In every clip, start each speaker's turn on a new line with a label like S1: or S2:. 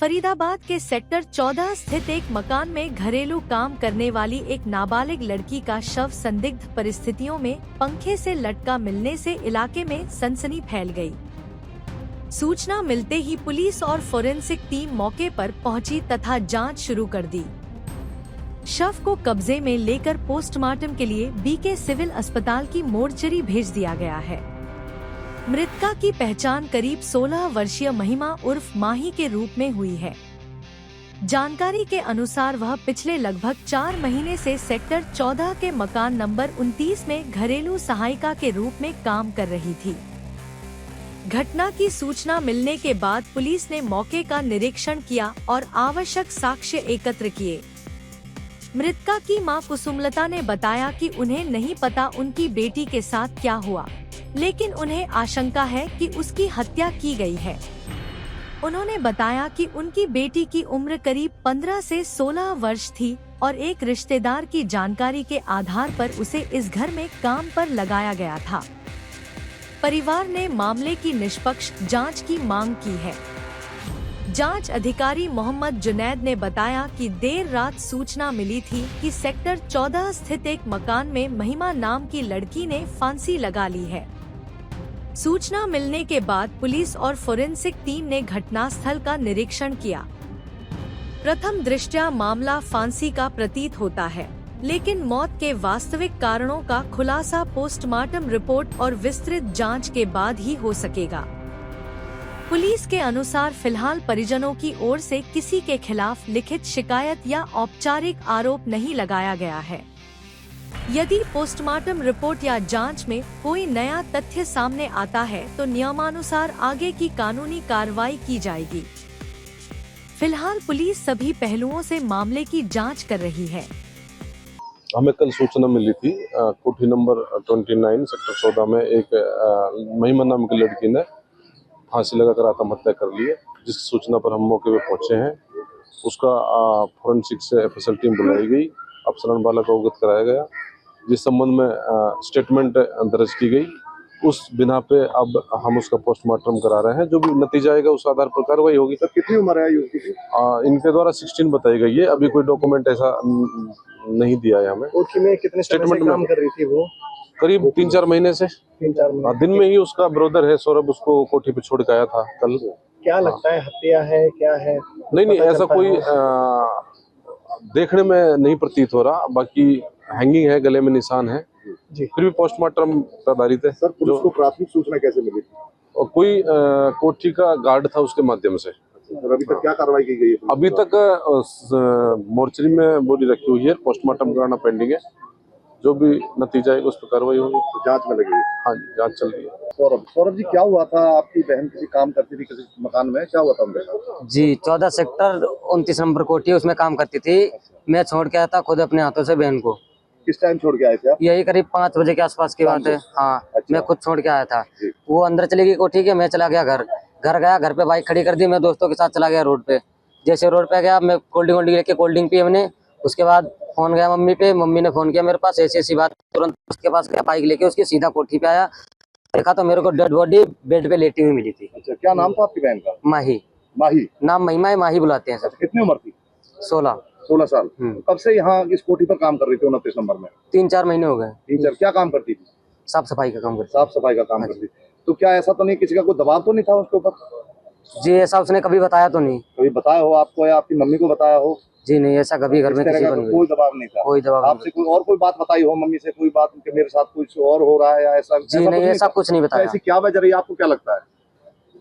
S1: फरीदाबाद के सेक्टर 14 स्थित एक मकान में घरेलू काम करने वाली एक नाबालिग लड़की का शव संदिग्ध परिस्थितियों में पंखे से लटका मिलने से इलाके में सनसनी फैल गई। सूचना मिलते ही पुलिस और फोरेंसिक टीम मौके पर पहुंची तथा जांच शुरू कर दी। शव को कब्जे में लेकर पोस्टमार्टम के लिए बीके सिविल अस्पताल की मोर्चरी भेज दिया गया है। मृतका की पहचान करीब 16 वर्षीय महिमा उर्फ माही के रूप में हुई है। जानकारी के अनुसार वह पिछले लगभग 4 महीने से सेक्टर 14 के मकान नंबर 29 में घरेलू सहायिका के रूप में काम कर रही थी। घटना की सूचना मिलने के बाद पुलिस ने मौके का निरीक्षण किया और आवश्यक साक्ष्य एकत्र किए। मृतका की मां कुसुमलता ने बताया कि उन्हें नहीं पता उनकी बेटी के साथ क्या हुआ, लेकिन उन्हें आशंका है कि उसकी हत्या की गई है। उन्होंने बताया कि उनकी बेटी की उम्र करीब 15 से 16 वर्ष थी और एक रिश्तेदार की जानकारी के आधार पर उसे इस घर में काम पर लगाया गया था। परिवार ने मामले की निष्पक्ष जांच की मांग की है। जांच अधिकारी मोहम्मद जुनैद ने बताया कि देर रात सूचना मिली थी कि सेक्टर 14 स्थित एक मकान में महिमा नाम की लड़की ने फांसी लगा ली है। सूचना मिलने के बाद पुलिस और फोरेंसिक टीम ने घटनास्थल का निरीक्षण किया। प्रथम दृष्टया मामला फांसी का प्रतीत होता है, लेकिन मौत के वास्तविक कारणों का खुलासा पोस्टमार्टम रिपोर्ट और विस्तृत जांच के बाद ही हो सकेगा। पुलिस के अनुसार फिलहाल परिजनों की ओर से किसी के खिलाफ लिखित शिकायत या औपचारिक आरोप नहीं लगाया गया है। यदि पोस्टमार्टम रिपोर्ट या जांच में कोई नया तथ्य सामने आता है तो नियमानुसार आगे की कानूनी कार्रवाई की जाएगी। फिलहाल पुलिस सभी पहलुओं से मामले की जांच कर रही है।
S2: हमें कल सूचना मिली थी कोठी नंबर 29 सेक्टर 14 में एक महिमा नाम की लड़की ने फांसी लगाकर आत्महत्या कर ली है, जिस सूचना पर हम मौके पे पहुंचे हैं। उसका फोरेंसिक से एफएसएल टीम बुलाई गई, अपसरण बालक को अवगत कराया गया, जिस संबंध में स्टेटमेंट दर्ज की गई। उस बिना पे अब हम उसका पोस्टमार्टम करा रहे हैं। जो भी नतीजा आएगा उस आधार पर कार्रवाई होगी।
S3: सर कितनी उम्र है युवती की?
S2: इनके द्वारा 16 बताई गई है। अभी कोई डॉक्यूमेंट ऐसा नहीं दिया है हमें।
S3: कोठी में कितने स्टेटमेंट काम कर रही थी वो?
S2: करीब 3-4 महीने से।
S3: 3-4 महीने।
S2: दिन में ही उसका ब्रदर है सौरभ उसको कोठी पे छोड़ के आया था कल।
S3: क्या लगता है, हत्या है क्या है?
S2: नहीं, ऐसा कोई देखने में नहीं प्रतीत हो रहा। बाकी हैंगिंग है, गले में निशान है
S3: जी।
S2: फिर भी पोस्टमार्टम पर आधारित है।
S3: सर पुलिस को प्राथमिक सूचना कैसे मिली थी?
S2: और कोई कोठी का गार्ड था, उसके माध्यम से।
S3: सर अभी तक क्या कार्रवाई की गई है?
S2: अभी तक मोर्चरी में बॉडी रखी हुई है, पोस्टमार्टम कराना पेंडिंग है। जो भी नतीजा है उस पर कार्रवाई होगी।
S3: तो जांच में लगी है?
S2: हाँ जी, जांच चल रही है।
S3: सौरभ जी, क्या हुआ था? आपकी बहन किसी काम करती थी किसी मकान में, क्या हुआ था उनके साथ?
S4: जी, 14 सेक्टर 29 नंबर कोठी, उसमें काम करती थी। मैं छोड़ के आया था खुद अपने हाथों से बहन को।
S3: किस टाइम छोड़ के आए थे आप?
S4: यही करीब 5 बजे के आसपास की बात है। हाँ,
S3: अच्छा।
S4: मैं खुद छोड़ के आया था। वो अंदर चली गई कोठी के, मैं चला गया घर गया। घर पे बाइक खड़ी कर दी, मैं दोस्तों के साथ चला गया रोड पे। जैसे रोड पे गया, मैं कोल्ड ड्रिंक लेके कोल्ड ड्रिंक पी हमने। उसके बाद फोन गया मम्मी पे, मम्मी ने फोन किया मेरे पास, ऐसी बात। तुरंत उसके पास गया, बाइक लेके उसकी सीधा कोठी पे आया। देखा तो मेरे को डेड बॉडी बेड पे लेटी हुई मिली थी।
S3: अच्छा, क्या नाम था आपकी बहन का?
S4: माही।
S3: माही
S4: नाम महिमा है, माही बुलाते हैं सर।
S3: कितनी उम्र थी?
S4: 16
S3: साल। कब से यहाँ इस कोठी पर काम कर रही थी 29 नंबर में?
S4: 3-4 महीने हो गए।
S3: 3-4। क्या काम करती थी?
S4: साफ सफाई का काम करती।
S3: साफ सफाई का काम करती। तो क्या ऐसा तो नहीं किसी का कोई दबाव तो नहीं था उसके ऊपर?
S4: जी, ऐसा उसने कभी बताया तो नहीं।
S3: कभी बताया हो आपको या आपकी मम्मी को बताया हो?
S4: जी नहीं, ऐसा कभी घर में किसी को नहीं।
S3: कोई दबाव नहीं था?
S4: कोई दबाव
S3: आपसे कोई और कोई बात बताई हो मम्मी से, कोई बात कि मेरे साथ कुछ और हो रहा है या ऐसा?
S4: जी नहीं, ऐसा कुछ नहीं बताया।
S3: ऐसी क्या वजह रही, आपको क्या लगता है?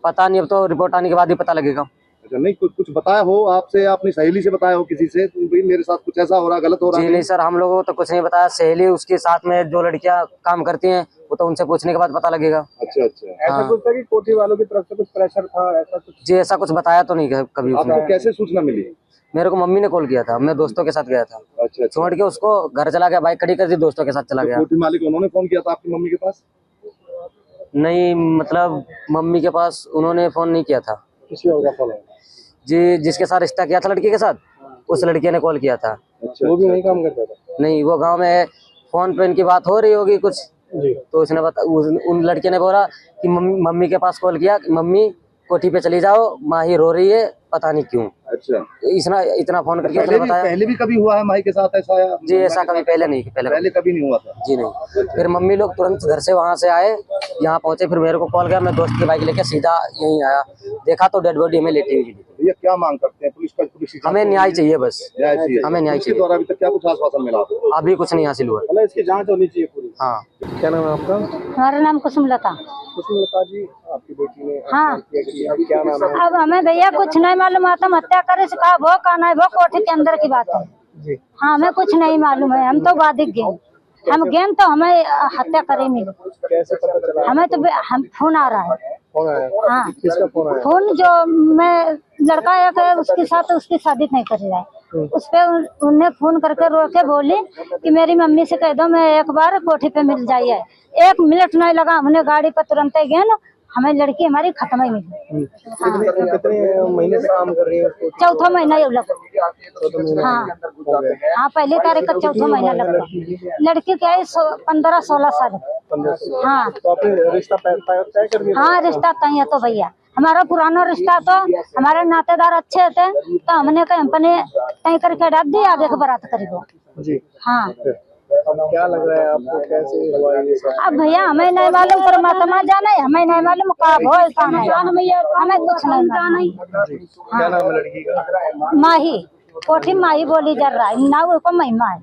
S4: पता नहीं, अब तो रिपोर्ट आने के बाद ही पता लगेगा।
S3: अच्छा, नहीं कुछ बताया हो आपसे, अपनी सहेली से बताया हो किसी से, तो भाई मेरे साथ कुछ ऐसा हो रहा, गलत हो रहा है?
S4: जी नहीं सर, हम लोगों को तो कुछ नहीं बताया। सहेली उसके साथ में जो लड़कियां काम करती हैं, वो तो उनसे पूछने के बाद पता लगेगा।
S3: अच्छा। ऐसा कुछ था कि कोठी वालों की तरफ से कुछ प्रेशर था, ऐसा कुछ?
S4: जी, ऐसा कुछ बताया तो नहीं कभी।
S3: आपको कैसे सूचना मिली?
S4: मेरे को मम्मी ने कॉल किया था, मैं दोस्तों के साथ गया था।
S3: अच्छा।
S4: छोड़ के उसको घर चला गया, बाइक खड़ी कर दी, दोस्तों के साथ चला गया।
S3: कोठी मालिक उन्होंने फोन किया था आपकी मम्मी के पास?
S4: नहीं, मतलब मम्मी के पास उन्होंने फोन नहीं किया था।
S3: किसी और का फोन?
S4: जी, जिसके साथ रिश्ता किया था लड़की के साथ, उस लड़की ने कॉल किया था।
S3: अच्छा, वो भी नहीं काम करता था?
S4: नहीं, वो गांव में फोन पे इनकी बात हो रही होगी कुछ जी। तो उसने उन लड़के ने बोला कि मम्मी के पास कॉल किया, मम्मी कोठी पे चली जाओ, माही रो रही है, पता नहीं क्यों।
S3: अच्छा,
S4: इतना फोन करके
S3: पहले
S4: उसने बताया।
S3: पहले भी कभी हुआ है माही के साथ ऐसा?
S4: जी ऐसा कभी पहले नहीं,
S3: पहले कभी नहीं हुआ था
S4: जी नहीं। फिर मम्मी लोग तुरंत घर से वहां से आए, यहाँ पहुंचे, फिर मेरे को कॉल गया, मैं दोस्त की बाइक लेके सीधा यहीं आया, देखा तो डेड बॉडी हमें लेटी हुई थी।
S3: ये क्या मांग करते हैं? पुलिस
S4: हमें न्याय चाहिए, बस
S3: न्याय चाहिए।
S4: हमें न्याय
S3: इसके
S4: चाहिए।
S3: द्वारा अभी तक क्या कुछ आश्वासन मिला आपको?
S4: अभी कुछ नहीं हासिल हुआ।
S3: मतलब इसकी जांच होनी चाहिए पूरी।
S4: हाँ।
S3: क्या नाम है आपका?
S5: हमारा नाम कुसुमलता।
S3: कुसुमलता जी, आपकी बेटी ने
S5: हाँ।
S3: अभी क्या नाम है?
S5: अब हमें भैया कुछ नहीं मालूम, आत्महत्या करे से कहा वो का नहीं, वो कोठे के अंदर की बात है
S3: जी।
S5: हाँ, हमें कुछ नहीं मालूम है, हम तो बाधिक गए, हम गेम तो हमें हत्या करे मिली।
S3: कैसे पता चला?
S5: हमें तो हम फोन आ रहा है।
S3: कौन आया?
S5: हाँ,
S3: किसका फोन आया?
S5: फोन जो मैं लड़का एक है उसके साथ उसकी शादी नहीं कर रहा है, उस पे उन्हें फोन करके रो के बोली कि मेरी मम्मी से कह दो मैं एक बार कोठी पे मिल जाइए। 1 मिनट नहीं लगा, हमने गाड़ी पर तुरंत ही गए ना, हमें लड़की हमारी खत्म ही मिली।
S3: कितने महीने से काम कर रही है?
S5: चौथा महीना ये लगा। हाँ हाँ, पहली तारीख का चौथा महीना लगा। लड़की क्या है 15-16 साल। हाँ
S3: तो आपने रिश्ता तय कर दिया?
S5: हाँ, रिश्ता तय है तो भैया, हमारा पुराना रिश्ता तो हमारे नातेदार अच्छे थे, तो हमने कहीं अपने तय करके रख दी, आगे के बारात करेगा।
S3: जी।
S5: हाँ,
S3: अब क्या लग रहा है आपको, कैसे हुआ ये सब?
S5: अब भैया हमें नहीं मालूम, परमात्मा जाने, हमें नहीं मालूम का हो ऐसा नहीं, हमें कुछ नहीं मालूम।
S3: क्या नाम है लड़की का?
S5: माही, कोठी माही बोली जा रहा है ना, वो महिमा है।